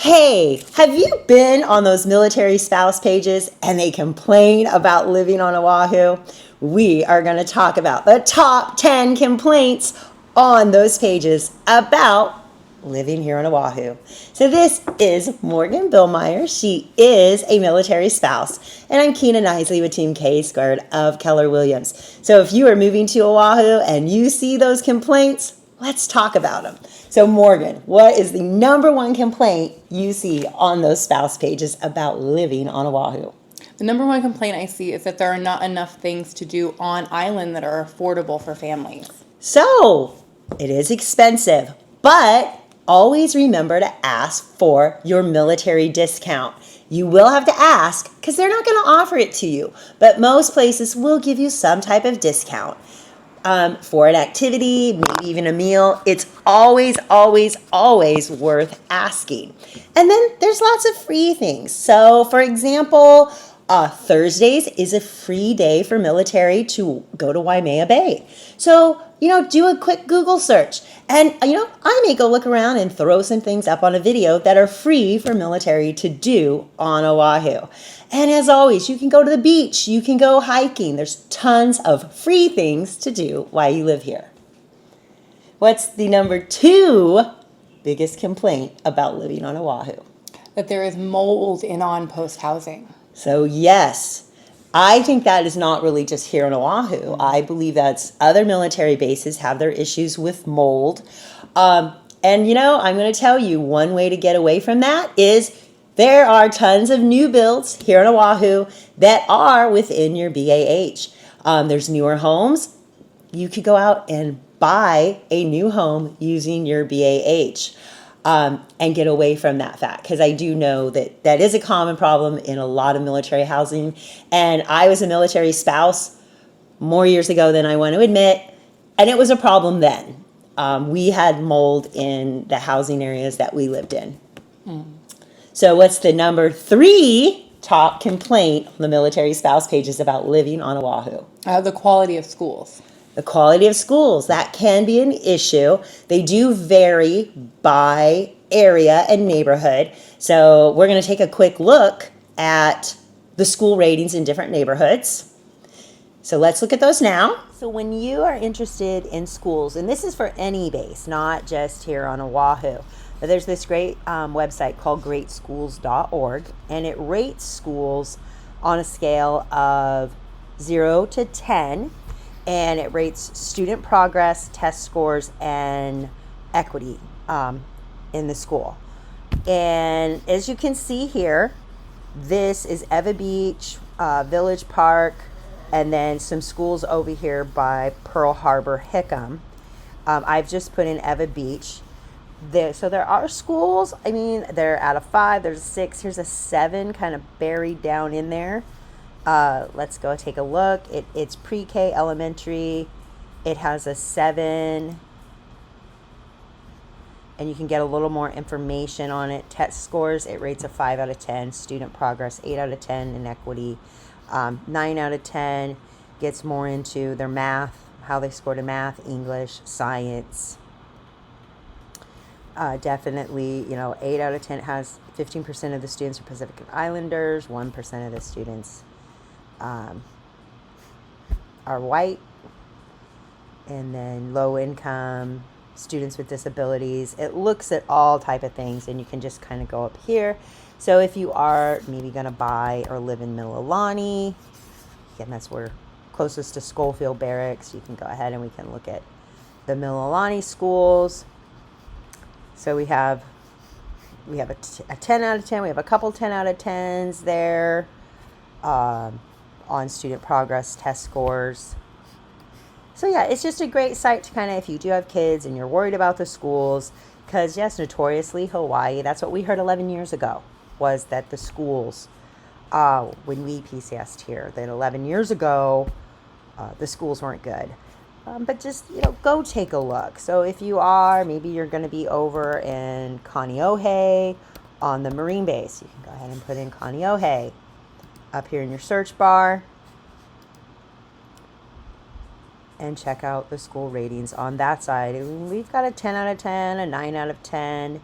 Hey, have you been on those military spouse pages and they complain about living on Oahu? We are going to talk about the top 10 complaints on those pages about living here on Oahu. So this is Morgan Billmeyer. She is a military spouse. And I'm Kina Knisley with Team K Squared of Keller Williams. So if you are moving to Oahu and you see those complaints, let's talk about them. So Morgan, what is the number one complaint you see on those spouse pages about living on Oahu? The number one complaint I see is that there are not enough things to do on island that are affordable for families. So it is expensive, but always remember to ask for your military discount. You will have to ask because they're not going to offer it to you, but most places will give you some type of discount. For an activity, maybe even a meal, it's always worth asking. And then there's lots of free things. So, for example, Thursdays is a free day for military to go to Waimea Bay. So, do a quick Google search. And, I may go look around and throw some things up on a video that are free for military to do on Oahu. And as always, you can go to the beach, you can go hiking. There's tons of free things to do while you live here. What's the number two biggest complaint about living on Oahu? That there is mold in on-post housing. So yes, I think that is not really just here on Oahu. I believe that's other military bases have their issues with mold. And I'm going to tell you one way to get away from that is there are tons of new builds here on Oahu that are within your BAH. There's newer homes. You could go out and buy a new home using your BAH and get away from that fact. Because I do know that that is a common problem in a lot of military housing. And I was a military spouse more years ago than I want to admit. And it was a problem then. We had mold in the housing areas that we lived in. So what's the number three top complaint on the military spouse pages about living on Oahu? The quality of schools. The quality of schools, that can be an issue. They do vary by area and neighborhood. So we're going to take a quick look at the school ratings in different neighborhoods. So let's look at those now. So when you are interested in schools, and this is for any base, not just here on Oahu, but there's this great website called greatschools.org, and it rates schools on a scale of 0 to 10, and it rates student progress, test scores, and equity in the school. And as you can see here, this is Eva Beach, Village Park, and then some schools over here by Pearl Harbor, Hickam. I've just put in Eva Beach. So there are schools, they're out of 5, there's a 6, here's a 7 kind of buried down in there. Let's go take a look. It's pre-K elementary. It has a 7, and you can get a little more information on it. Test scores, it rates a 5 out of 10. Student progress, 8 out of 10 in equity. 9 out of 10 gets more into their math, how they scored in math, English, science. Definitely, 8 out of 10 has 15% of the students are Pacific Islanders, 1% of the students are white, and then low income, students with disabilities. It looks at all type of things, and you can just kind of go up here. So if you are maybe going to buy or live in Mililani, again, that's where closest to Schofield Barracks, you can go ahead and we can look at the Mililani schools. So we have a 10 out of 10. We have a couple 10 out of 10s there on student progress test scores. So yeah, it's just a great site to kind of, if you do have kids and you're worried about the schools, because yes, notoriously Hawaii, that's what we heard 11 years ago, was that the schools, when we PCS'd here, that 11 years ago, the schools weren't good. But just, go take a look. So if you are, maybe you're going to be over in Kaneohe on the Marine base. You can go ahead and put in Kaneohe up here in your search bar and check out the school ratings on that side. And we've got a 10 out of 10, a 9 out of 10.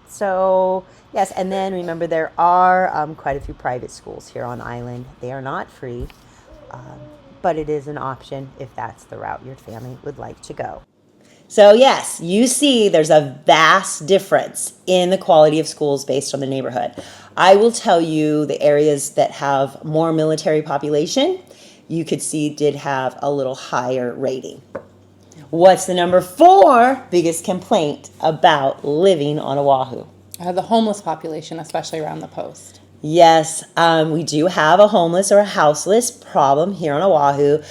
So, yes, and then remember there are quite a few private schools here on island. They are not free, um, but it is an option if that's the route your family would like to go. So, yes, you see there's a vast difference in the quality of schools based on the neighborhood. I will tell you the areas that have more military population, you could see did have a little higher rating. What's the number 4 biggest complaint about living on Oahu? The homeless population, especially around the coast. Yes, we do have a homeless or a houseless problem here on Oahu.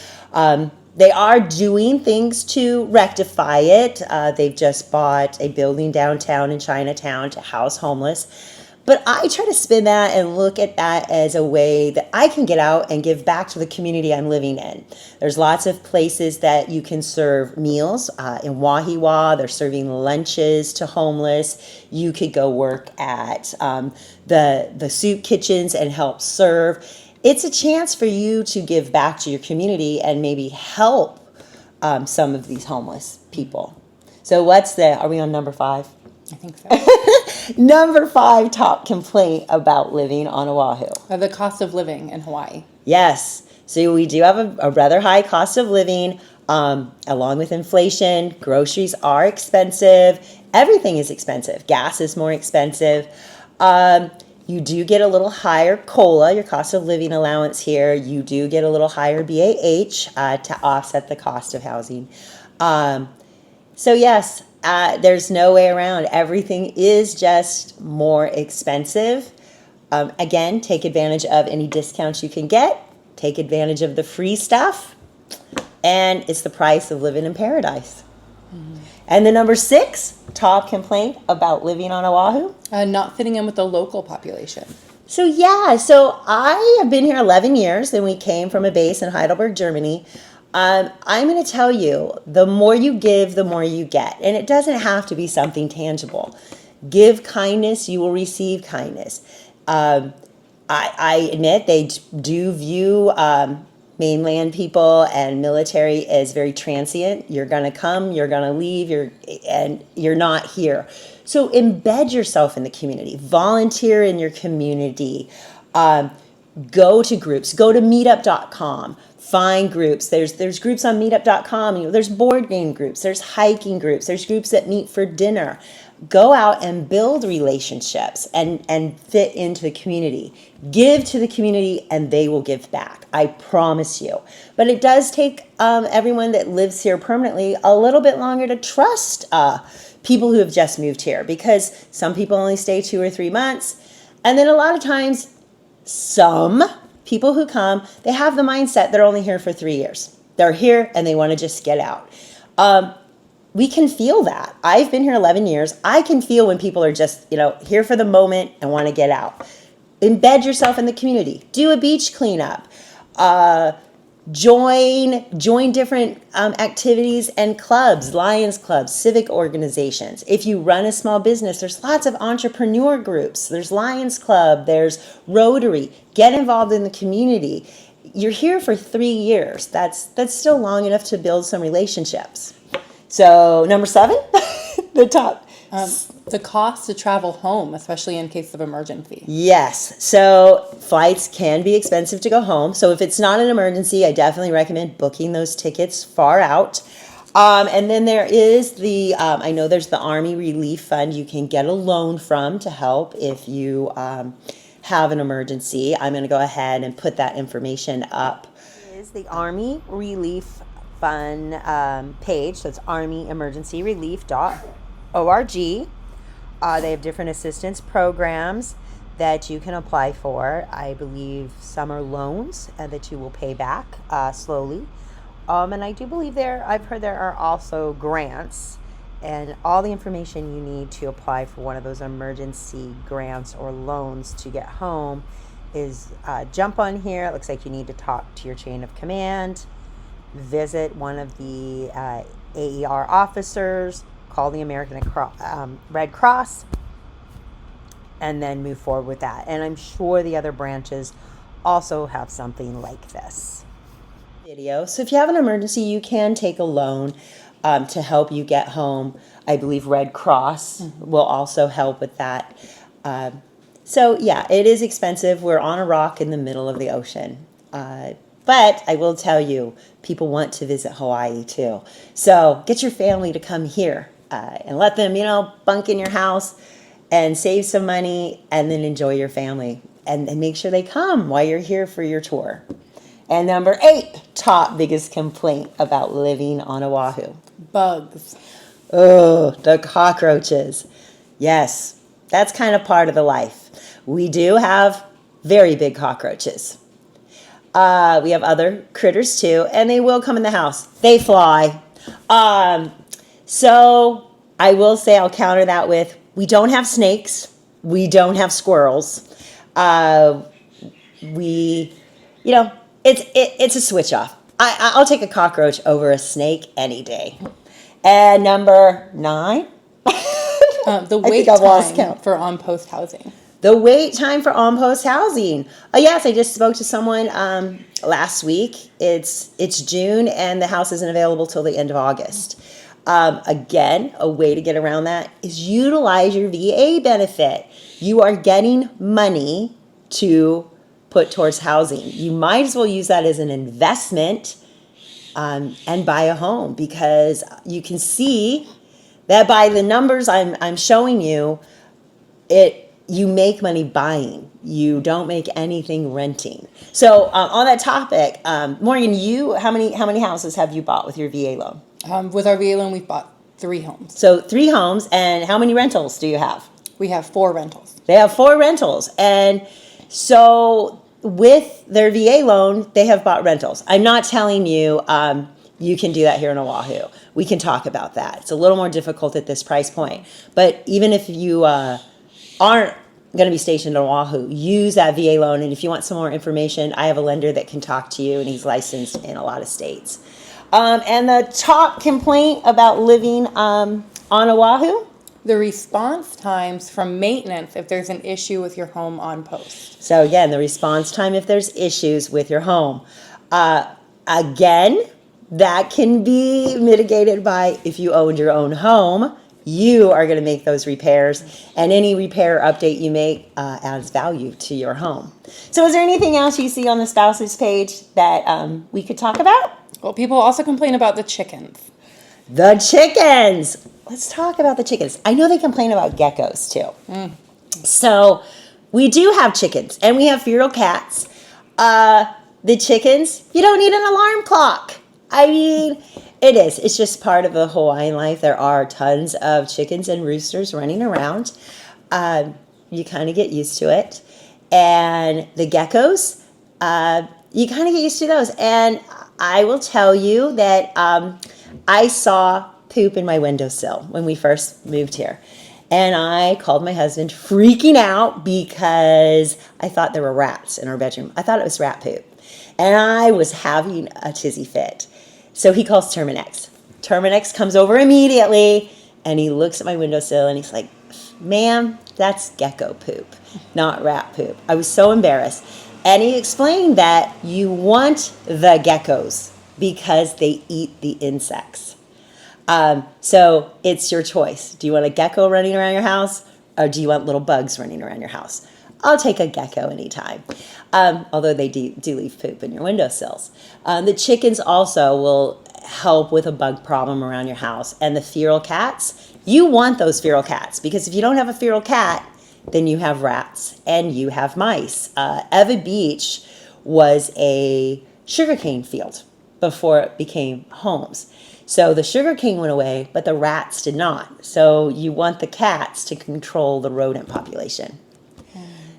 They are doing things to rectify it. They've just bought a building downtown in Chinatown to house homeless. But I try to spin that and look at that as a way that I can get out and give back to the community I'm living in. There's lots of places that you can serve meals. In Wahiwa, they're serving lunches to homeless. You could go work at the soup kitchens and help serve. It's a chance for you to give back to your community and maybe help some of these homeless people. So are we on number 5? I think so. Number 5 top complaint about living on Oahu. The cost of living in Hawaii. Yes. So we do have a rather high cost of living, along with inflation. Groceries are expensive. Everything is expensive. Gas is more expensive. You do get a little higher COLA, your cost of living allowance here. You do get a little higher BAH to offset the cost of housing. So yes, there's no way around. Everything is just more expensive. Again, take advantage of any discounts you can get. Take advantage of the free stuff. And it's the price of living in paradise. Mm-hmm. And the number 6 top complaint about living on Oahu? Not fitting in with the local population. So I have been here 11 years, and we came from a base in Heidelberg, Germany. I'm going to tell you, the more you give, the more you get. And it doesn't have to be something tangible. Give kindness, you will receive kindness. I admit they do view mainland people and military as very transient. You're going to come, you're going to leave, and you're not here. So embed yourself in the community. Volunteer in your community. Go to groups. Go to meetup.com. Find groups. There's groups on meetup.com. There's board game groups. There's hiking groups. There's groups that meet for dinner. Go out and build relationships and fit into the community. Give to the community and they will give back. I promise you. But it does take everyone that lives here permanently a little bit longer to trust people who have just moved here, because some people only stay 2 or 3 months. And then a lot of times, some people who come, they have the mindset they're only here for 3 years. They're here and they want to just get out. We can feel that. I've been here 11 years. I can feel when people are just, here for the moment and want to get out. Embed yourself in the community. Do a beach cleanup. Join different activities and clubs, Lions clubs, civic organizations. If you run a small business, there's lots of entrepreneur groups. There's Lions Club, there's Rotary. Get involved in the community. You're here for 3 years. That's still long enough to build some relationships. So number 7, the top. The cost to travel home, especially in case of emergency. Yes. So flights can be expensive to go home. So if it's not an emergency, I definitely recommend booking those tickets far out. And then there is I know there's the Army Relief Fund you can get a loan from to help if you have an emergency. I'm going to go ahead and put that information up. It is the Army Relief Fund page. So it's armyemergencyrelief.org. They have different assistance programs that you can apply for. I believe some are loans that you will pay back slowly. And I do believe I've heard there are also grants, and all the information you need to apply for one of those emergency grants or loans to get home is jump on here. It looks like you need to talk to your chain of command, visit one of the AER officers, call the American Red Cross, and then move forward with that. And I'm sure the other branches also have something like this. So if you have an emergency, you can take a loan. to help you get home. I believe Red Cross will also help with that. So yeah, it is expensive. We're on a rock in the middle of the ocean. But I will tell you, people want to visit Hawaii too. So get your family to come here and let them, bunk in your house and save some money and then enjoy your family. And make sure they come while you're here for your tour. And number 8, top biggest complaint about living on Oahu. Bugs. Oh, the cockroaches. Yes, that's kind of part of the life. We do have very big cockroaches. We have other critters too, and they will come in the house. They fly. So I will say I'll counter that with, we don't have snakes. We don't have squirrels. It's a switch off. I'll take a cockroach over a snake any day. And number 9. The wait time for on-post housing. The wait time for on-post housing. Oh yes, I just spoke to someone last week. It's June and the house isn't available till the end of August. Again, a way to get around that is utilize your VA benefit. You are getting money to put towards housing. You might as well use that as an investment and buy a home, because you can see that by the numbers I'm showing you, you make money buying. You don't make anything renting. So on that topic, Morgan, how many houses have you bought with your VA loan? With our VA loan, we've bought 3 homes. So 3 homes, and how many rentals do you have? We have 4 rentals. They have 4 rentals, and so with their VA loan, they have bought rentals. I'm not telling you you can do that here in Oahu. We can talk about that. It's a little more difficult at this price point. But even if you aren't going to be stationed in Oahu, use that VA loan. And if you want some more information, I have a lender that can talk to you, and he's licensed in a lot of states. And the top complaint about living on Oahu? The response times from maintenance if there's an issue with your home on post. So again, the response time if there's issues with your home. Again, that can be mitigated by, if you owned your own home, you are going to make those repairs, and any repair update you make adds value to your home. So is there anything else you see on the spouses page that we could talk about? Well, people also complain about the chickens. The chickens. Let's talk about the chickens. I know they complain about geckos too. So we do have chickens, and we have feral cats. The chickens, you don't need an alarm clock. I mean, it is. It's just part of the Hawaiian life. There are tons of chickens and roosters running around. You kind of get used to it. And the geckos, you kind of get used to those. And I will tell you that I saw poop in my windowsill when we first moved here. And I called my husband freaking out because I thought there were rats in our bedroom. I thought it was rat poop. And I was having a tizzy fit. So he calls Terminex. Terminex comes over immediately, and he looks at my windowsill, and he's like, "Ma'am, that's gecko poop, not rat poop." I was so embarrassed. And he explained that you want the geckos because they eat the insects. So it's your choice. Do you want a gecko running around your house, or do you want little bugs running around your house? I'll take a gecko anytime, although they do leave poop in your windowsills. The chickens also will help with a bug problem around your house. And the feral cats, you want those feral cats, because if you don't have a feral cat, then you have rats and you have mice. Eva Beach was a sugarcane field before it became homes. So the sugarcane went away, but the rats did not. So you want the cats to control the rodent population.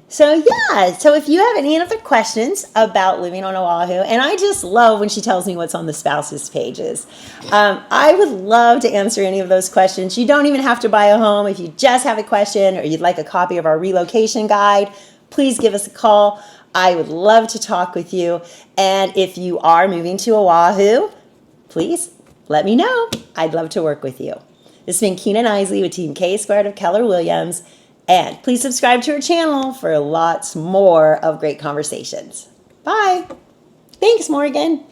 So if you have any other questions about living on Oahu, and I just love when she tells me what's on the spouses pages. I would love to answer any of those questions. You don't even have to buy a home. If you just have a question or you'd like a copy of our relocation guide, please give us a call. I would love to talk with you. And if you are moving to Oahu, please let me know. I'd love to work with you. This has been Kina Knisley with Team K Squared of Keller Williams. And please subscribe to our channel for lots more of great conversations. Bye. Thanks, Morgan.